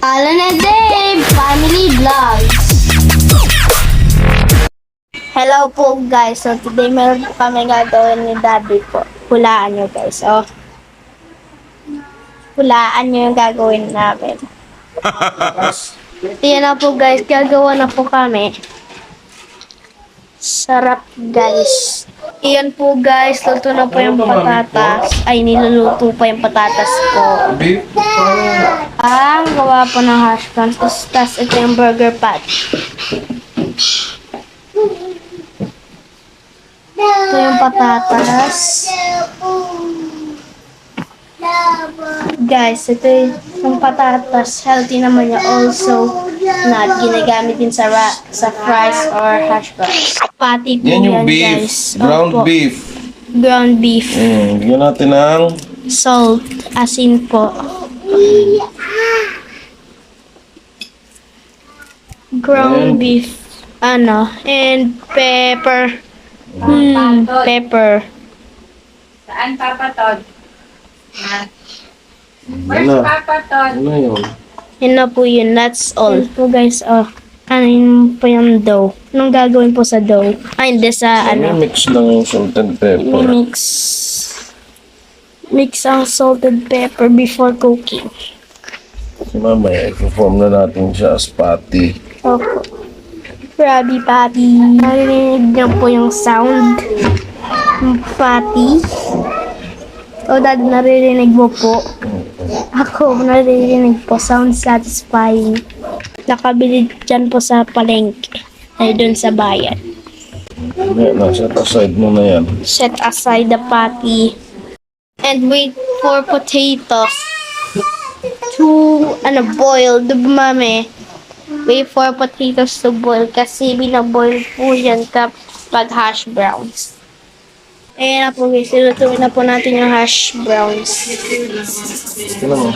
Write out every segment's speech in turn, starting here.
Alon and Abe Family Vlogs. Hello po guys. So today meron po kami gagawin ni Daddy po. Hulaan nyo guys. Oh. Hulaan nyo yung gagawin namin. Yan na po guys. Gagawa na po kami. Sarap guys. Iyan po guys. Luto na po yung patatas. Ay, niluluto pa yung patatas ko. Gawa po ng hash browns. Tapos ito yung burger patty. Ito yung patatas. Guys, ito yung patatas. Healthy naman niya. Also, not ginagamit din sa fries or hash browns. Patty po Yan yung yan, beef. guys. Ground Opo. beef. Ground beef. Yan natin ang Salt. Asin po. Ground beef. And pepper. Pepper. Saan papatod? Where's Ano? papatod? Ano yun? Yun na po yun. That's all. So guys, ano yun po yung dough? Anong gagawin po sa dough? Ay, hindi sa Mix lang yung salt and pepper. Mix ang salted pepper before cooking. Kasi mamaya, i-perform na natin siya as patty. Opo. Krabby patty. Narinig niyo po yung sound. Yung patty. O, Dad, naririnig mo po. Ako, naririnig po. Sound satisfying. Nakabili dyan po sa palengke. Ay, dun sa bayan. Yan, set aside mo na yan. Set aside the patty. And wait for potatoes to, boil. Diba, mami? Wait for potatoes to boil kasi binaboil po yan kapag hash browns. Ayan na po guys, ilutuin na po natin yung hash browns. Ano mo?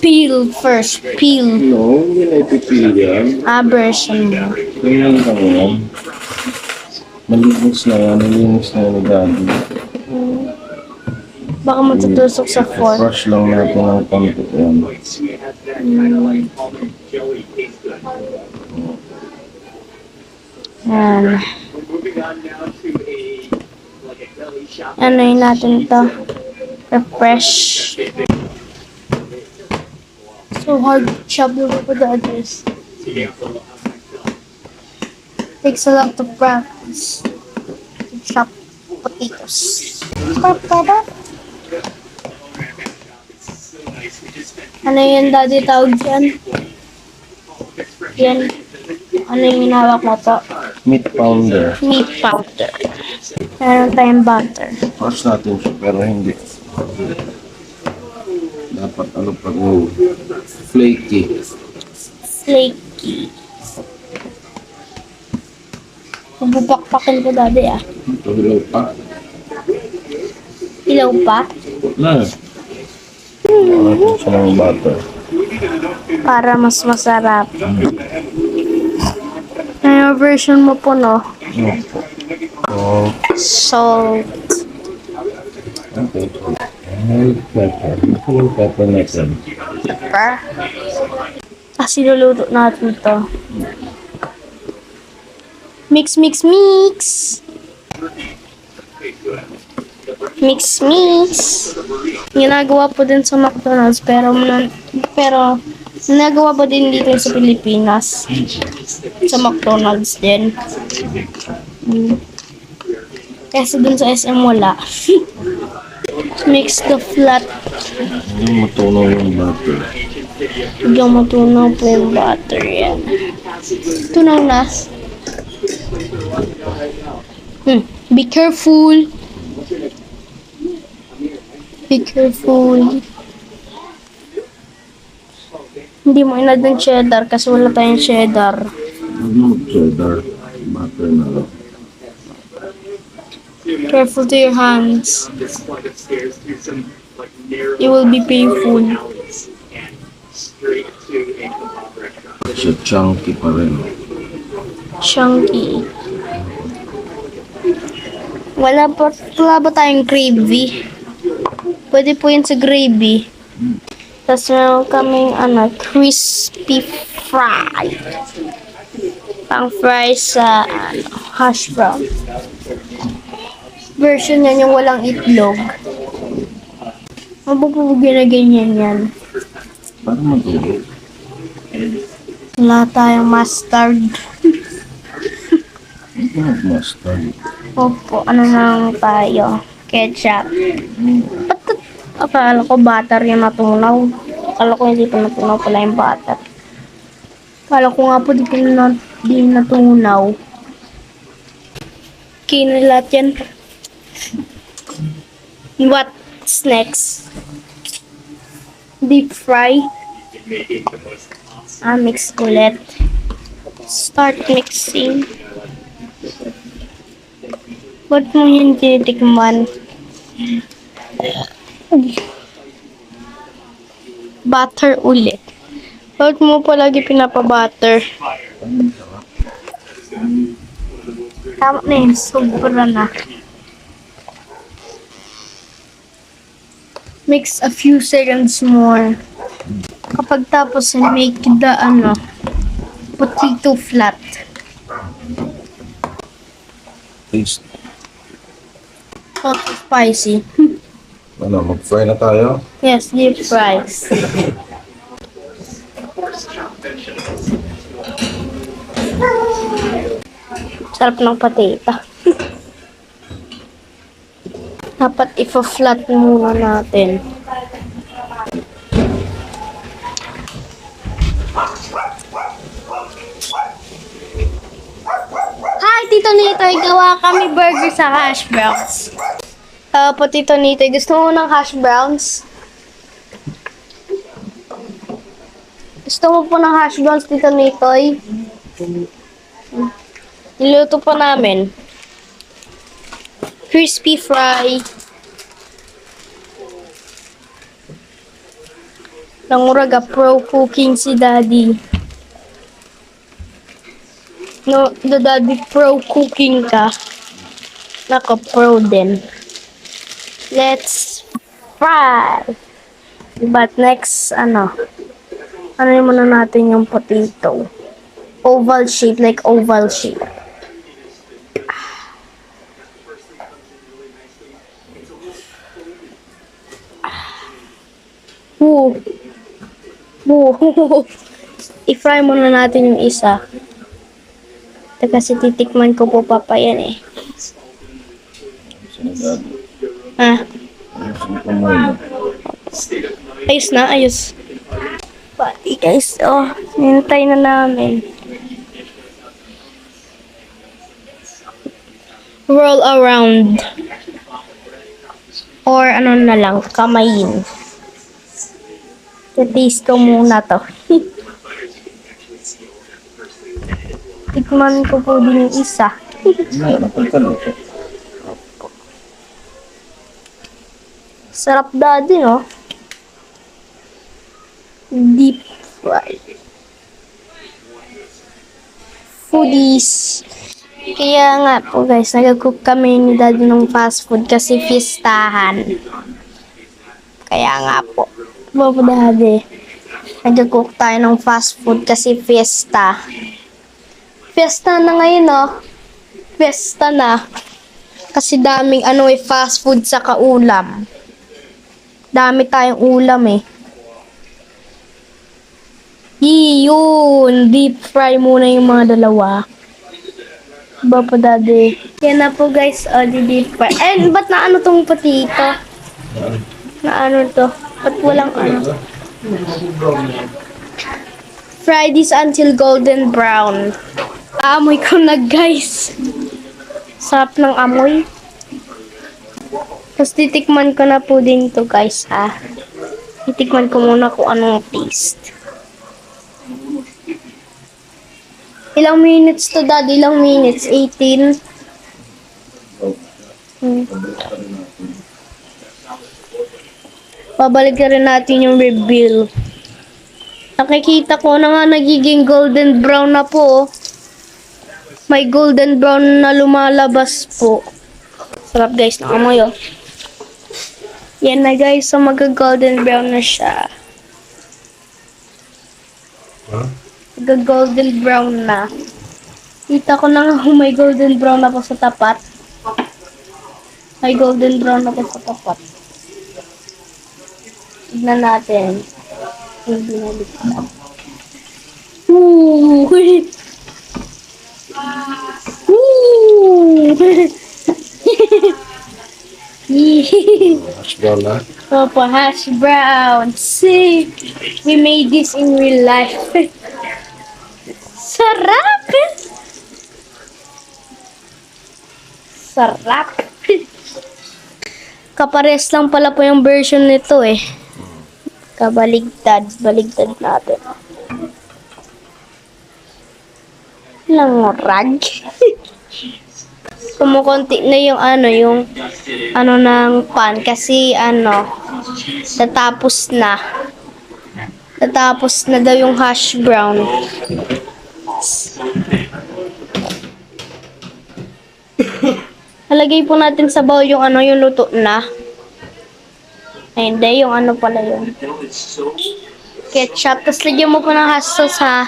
Peel first, peel. No, hindi na ipipili yan. Version mo. Ganyan lang yan. Malinis na yan. Malinis na yan ni Daddy. Baka matutusok sa fork. Brush lang natin ang konti yan. Yan. Ano yun natin to? Refresh. So hard to chop the potatoes. Takes a lot of practice to chop potatoes. Ano yun, Daddy, tawag dyan? Yan. Ano yung hinawak mo po? Meat pounder. Meat powder. Meron tayong butter. Brush natin siya pero hindi. Dapat flaky. Flaky. Bubakpakin ko, Daddy, Ito hilaw pa. Ilaw pa? Na. Natin siya ng butter. Para mas masarap. Ano version mo po, no? Oh, Salt. okay. Pepper. Ito yung pepper natin. Pepper. Kasi luluto natin to. Mix, mix, mix. Mix, mix. Ginagawa po din sa McDonald's pero ginagawa po din dito sa Pilipinas. Sa McDonald's din. Kasi dun sa SM wala. Mix the flat. Hindi matunaw yung butter. Biglang matunaw po yung butter yan. Tunaw na. Be careful. Be careful. Hindi mo inad ng cheddar kasi wala tayong cheddar. Ano cheddar? Butter na lang. Careful to your hands. It will be painful. Siya chunky pa rin. Chunky. Wala ba tayong gravy? Pwede po yun sa gravy. Tapos meron kaming crispy fry. Pang fry sa hash brown. Version yan yung walang itlog. Mabubugin na ganyan yan. Parang matulog. Wala tayong mustard. Mustard. Opo, ano lang tayo? Ketchup. Akala ko butter yung natunaw. Akala ko hindi pa natunaw pala yung butter. Akala ko nga po di natunaw. Kinilat yan. What's next? Deep fry. Mix ulit. Start mixing. Ba't mo yun tinitikman? Butter ulit. Ba't mo palagi pinapabutter? Tama na yun. Sobra na. Mix a few seconds more. Kapag tapos, make the potato flat. Taste. Not spicy. Ano, mag-fry na tayo? Yes, deep fries. Sarap ng potato. Dapat ipa-flat muna natin. Hi, Tito Nitoy. Gawa kami burger sa hash browns. Po, Tito Nitoy. Gusto mo ng hash browns? Gusto mo po ng hash browns, Tito Nitoy? Niluto po namin. Crispy fry. Nanguraga pro cooking si Daddy. No, the Daddy pro cooking ka. Naka-pro din. Let's fry. But next, ano yung muna natin yung potato. Oval shape, like oval shape. Woo. Woo. I-fry muna natin yung isa. Ito kasi titikman ko po papayan eh. Sinagad. Ah, Ayusin ko muna. ayos na, ayos. Pati guys, nintay na namin. Roll around. Or ano na lang, kamayin. I-taste ko muna to. Tikman ko po din yung isa. Napagkaluto. Sarap Daddy, no? Deep fry. Foodies. Kaya nga po guys, nag-cook kami ni Daddy ng fast food kasi fiestahan. Kaya nga po. Bobo Daddy. Nag-cook tayo ng fast food kasi fiesta. Fiesta na ngayon, no? Fiesta na. Kasi daming fast food sa kaulam. Dami tayong ulam eh. Yun! Deep fry muna yung mga dalawa. Baba Daddy. Yan na po guys, deep fry. And ba't na tong potato? Na to? Ba't walang Fry this until golden brown. Amoy ko na guys. Sarap ng amoy. Tapos titikman ko na po din to guys ha. Titikman ko muna kung anong taste. Ilang minutes to Dad? Ilang minutes? 18? Babalik na rin natin yung reveal. Nakikita ko na nga nagiging golden brown na po. May golden brown na lumalabas po. Sarap guys ng amoy oh. Yan na guys, so mag-golden brown na siya. Huh? Golden brown na. Kita ko na nga may golden brown ako sa tapat. May golden brown ako sa tapat. Tignan natin. Hindi na bigla. Woo! Woo! Hash brown na. Opo, hash brown. See, we made this in real life. Sarap! Sarap! Kapares lang pala po yung version nito eh. Kabaligtad. Baligtad natin. Langorag. Kumukunti na yung ng pan kasi natapos na. Natapos na daw yung hash brown. Halagay po natin sa bowl yung yung luto na. Ay, hindi, yung pala yun. Ketchup. Tapos lagyan mo po ng hot sauce ha.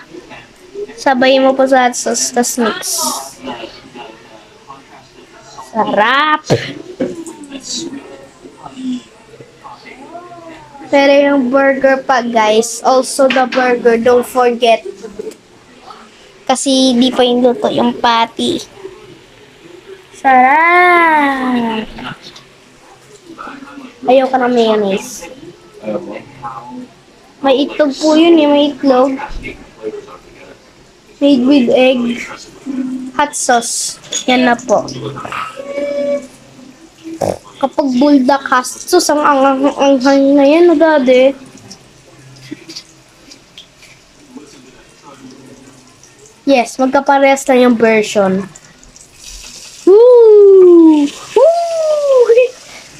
Sabayin mo po sa hot sauce. Tapos mix. Sarap! Pero yung burger pa guys. Also the burger. Don't forget. Kasi di pa yung luto yung patty. Sarap! Ayaw ka ng mayonnaise. May itlog po yun eh. May itlog. Made with egg. Hot sauce. Yan na po. Kapag bulldog hot sauce, ang na yan, no, daddy? Yes, magkaparehas lang yung version. Woo! Woo!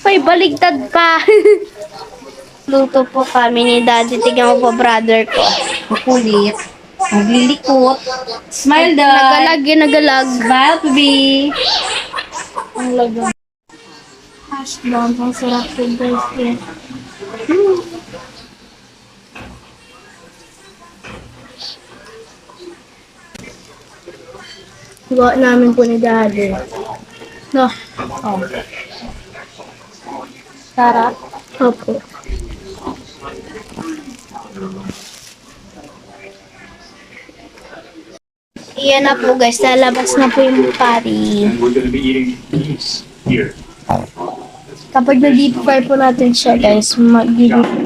May baligtad pa. Luto po kami ni daddy. Tignan mo po, brother ko. Kulit. Naglilikot. Smile, dad. Nagalag. Smile, baby. Ang lagang. Hash brown. Ang sarap po guys. Gawa namin po ni daddy. No. Oh. Sarap. Opo. Iyan na po guys, lalabas na po yung patty. We're going to be eating these here. Kapag na-deep fry po natin siya guys,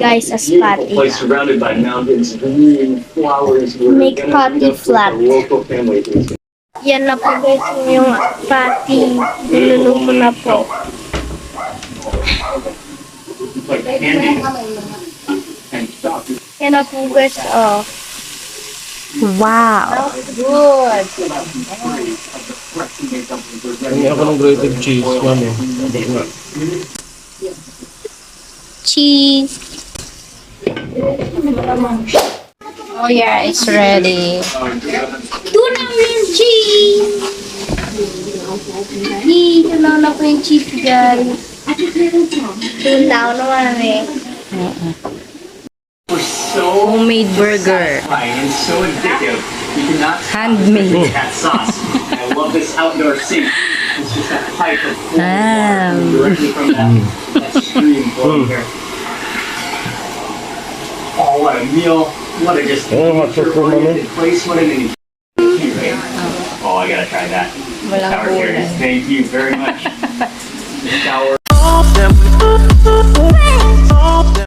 guys as patty. Place surrounded by mountains, green flowers. Make patty flat. Local family. Yan na po guys yung patty. Niluluto na po. Like candy. And stop. Yan na po guys, oh. Wow. Good. Hindi ako ng grated cheese, mami. Cheese. Oh yeah, it's ready. Tuna mo yung cheese. Tuna na po yung cheese guys. Tuna naman eh. So Homemade burger. satisfying and so addictive. You cannot Handmade. with that sauce. I love this outdoor sink. It's just that pipe of Ah. directly from that stream flowing here. Oh, what a meal. What a just Oh, hot sauce po, mami. place. What an Oh, I gotta try that. Walang Sour cherries. kulay. Thank you very much. The sour.